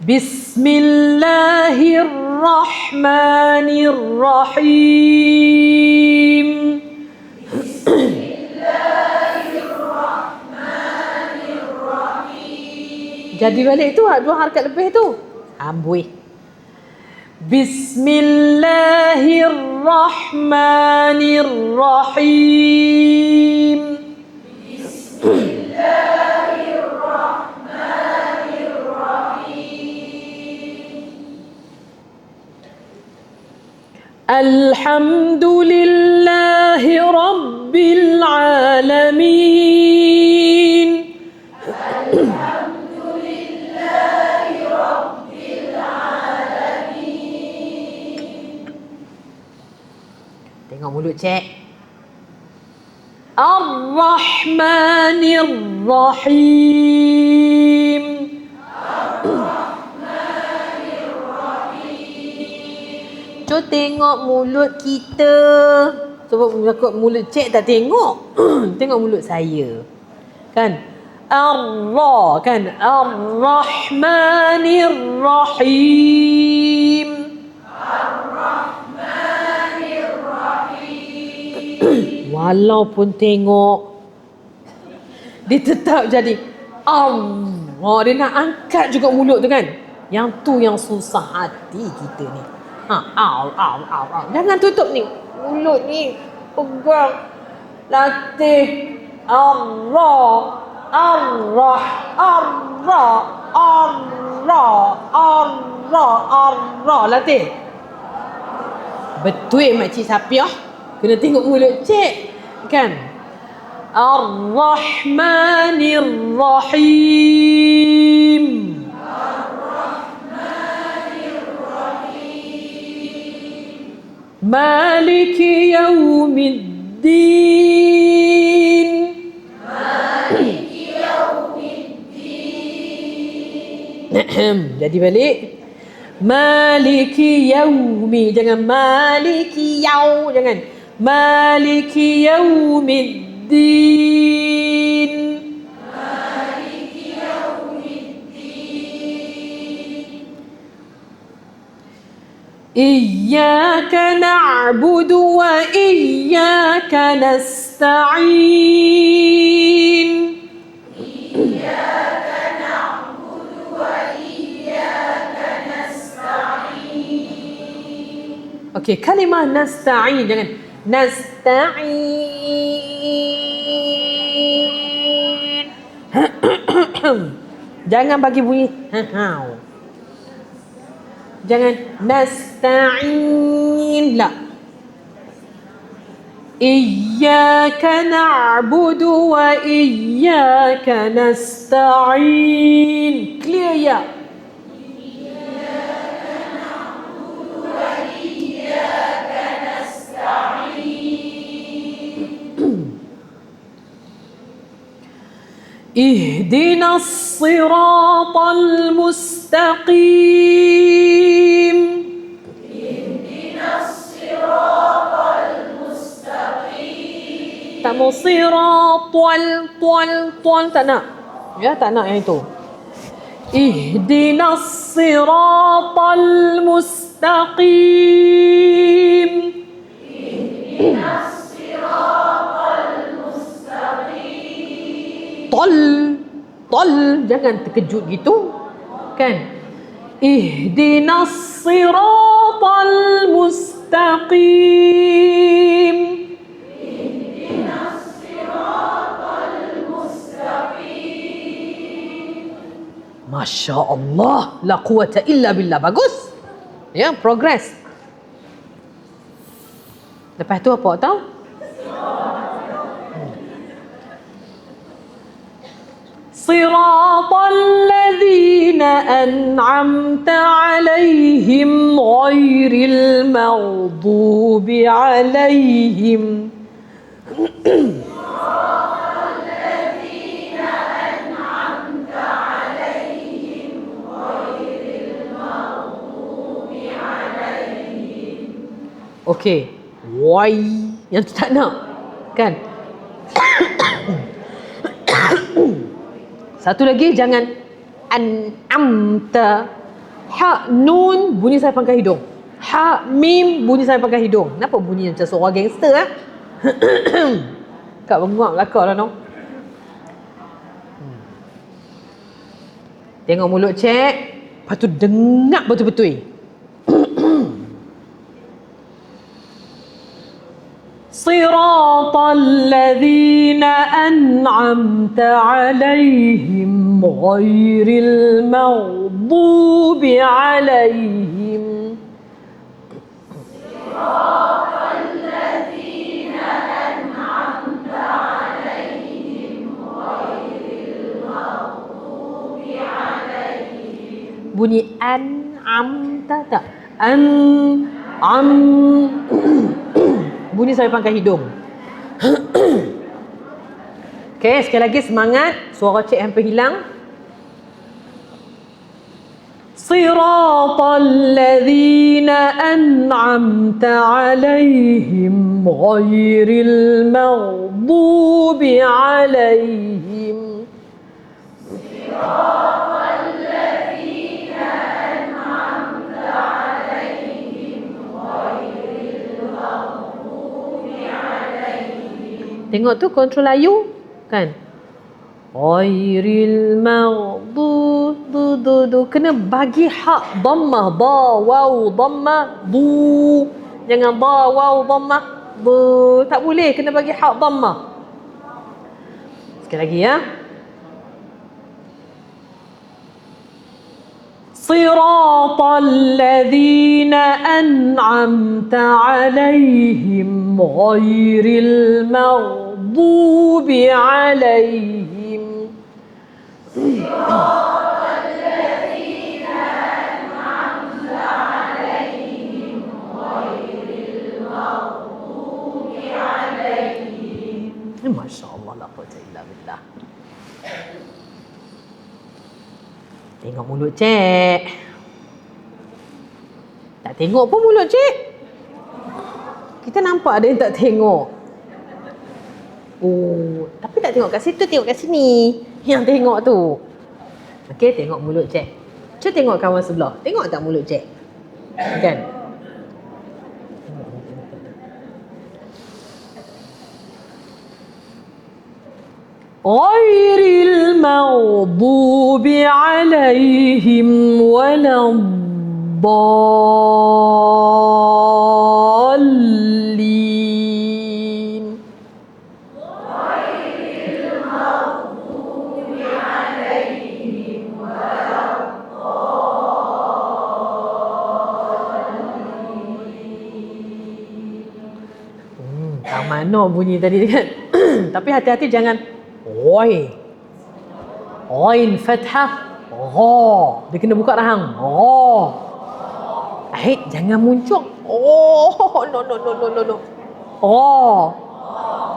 Bismillahirrahmanirrahim. Jadi balik tu 2 harakat lebih tu. Amboi. Bismillahirrahmanirrahim. Alhamdulillahi Rabbil Alamin. Tengok mulut cik. Ar-Rahmanir-Rahim. Cuba tengok mulut kita. Sebab mulut cik tak tengok. Tengok mulut saya. Kan? Ar-Ra, kan? Ar-Rahmanir-Rahim. Walaupun tengok, dia tetap jadi Allah. Dia nak angkat juga mulut tu kan. Yang tu yang susah hati kita ni. Jangan tutup ni. Mulut ni pegang. Latih. Allah. Allah. Allah. Allah. Allah. Allah. Latih. Betul makcik Sapiah. Kena tengok mulut cik. Kan? Ar-Rahmanir-Rahim. Maliki Yawmiddin. Jadi balik. Maliki Yawmi. Jangan Maliki Yaw. Jangan Maliki Yawmiddin. Iyyaka na'budu wa iyyaka nasta'in. Iyyaka na'budu wa iyyaka nasta'in. Okey, kalimah nasta'in jangan nasta'in. Jangan bagi bunyi jangan nasta'in la. Iyyaka na'budu wa iyyaka nasta'in. Clear ya? Iyyaka na'budu wa iyyaka nasta'in. Ihdinas siratal mustaqim. Ihdinas siratal mustaqim. Tak mau siratal tual tak nak. Ya, tak nak yang itu. Ihdinas siratal mustaqim. Ihdinas siratal mustaqim. Tol, jangan terkejut gitu. Kan? Ihdinas siratal mustaqim. Ihdinas siratal mustaqim. Masya Allah, la quwata illa billah. Bagus. Ya, progress. Lepas tu apa tahu? صراط الذين أنعمت عليهم غير المغضوب عليهم. صراط الذين أنعمت عليهم غير المغضوب عليهم. Okey, why yang tu tak nak kan? Satu lagi jangan an'amta. Ha, nun bunyi saya pangkal hidung. Ha, mim bunyi saya pangkal hidung. Kenapa bunyi macam suara gangster Kak bengok belakang lah no. Tengok mulut cek. Lepas tu dengar betul-betul. Siratal ladzina an'amta alaihim ghairil maghdubi alaihim. Siratal ladzina an'amta alaihim ghairil maghdubi alaihim. Bunyi an'amta tak? Am bunyi sampai pangkal hidung. Okey, sekali lagi semangat. Suara cik hampir hilang. Siratal ladzina an'amta alaihim ghairil maghdubi alaihim. Siratal ladzina an'amta alaihim ghairil maghdubi alaihim. Tengok tu kontrol layu kan? Ghairil maghdubi kena bagi hak dhammah, ba waw dhammah du. Jangan ba waw dhammah bu. Tak boleh, kena bagi hak dhammah. Sekali lagi ya. Siratal ladzina an'amta alaihim ghairil maghdubi alaihim. Siratal ladzina an'amta alaihim ghairil maghdubi alaihim. Masya-Allah, la quwwata illa billah. Tengok mulut cik. Tak tengok pun mulut cik. Kita nampak ada yang tak tengok. Oh, tapi tak tengok kat situ, tengok kat sini. Yang tengok tu. Okey, tengok mulut cik. Cuba tengok kawan sebelah. Tengok tak mulut cik? Kan? Ghairil maghdubi alaihim waladdallin. Ghairil maghdubi alaihim waladdallin. Tak mana bunyi tadi kan? Tapi hati-hati jangan Oi. Oin fathah. Gha. Dia kena buka rahang. Gha. Jangan muncul. Oh, no. Oh.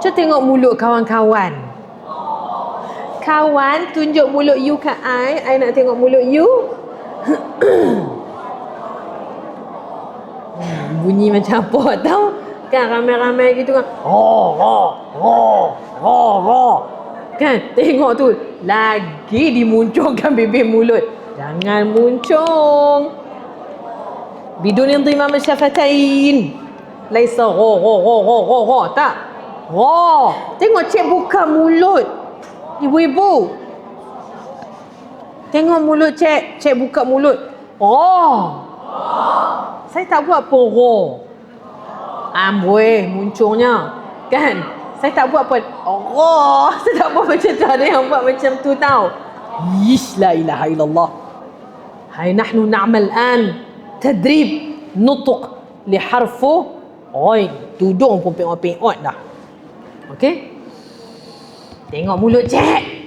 Cuba tengok mulut kawan-kawan. Kawan, tunjuk mulut you kat I. I nak tengok mulut you. Bunyi macam apa tau? Kan ramai-ramai gitu kan. Kan tengok tu lagi dimuncungkan bibir mulut. Jangan muncung. Bidun intimam syafatain. Laisa gha tak. Tengok cik buka mulut. Ibu-ibu. Tengok mulut cik. Cik buka mulut. Saya tak buat pun amboi muncungnya. Kan? Saya tak buat pun. Saya tak buat macam tu. Ada yang buat macam tu tau. Yish, la ilaha illallah. Hai nahnu na'mal an tadrib nutuq li harfu oi. Tudung pun peot dah. Okey? Tengok mulut cik.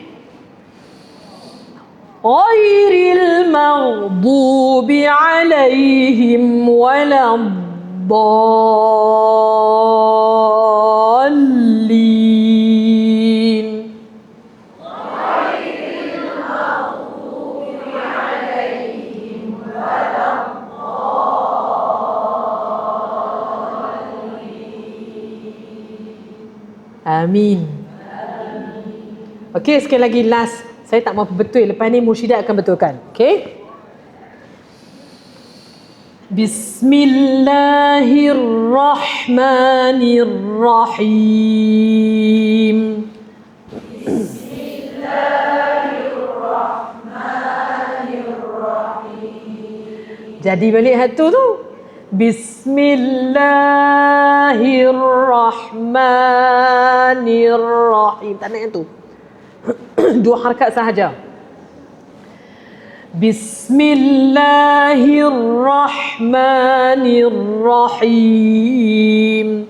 Ghairil maghdubi alaihim waladdallin. Ghairil maghdubi alaihim waladdallin. Amin. Okey, sekali lagi last. Saya tak mahu betul. Lepas ni Mursyidah akan betulkan. Okey? Bismillahirrahmanirrahim. Jadi balik satu tu. Bismillahirrahmanirrahim. Tak nak yang tu. Dua harakat sahaja. Bismillahirrahmanirrahim.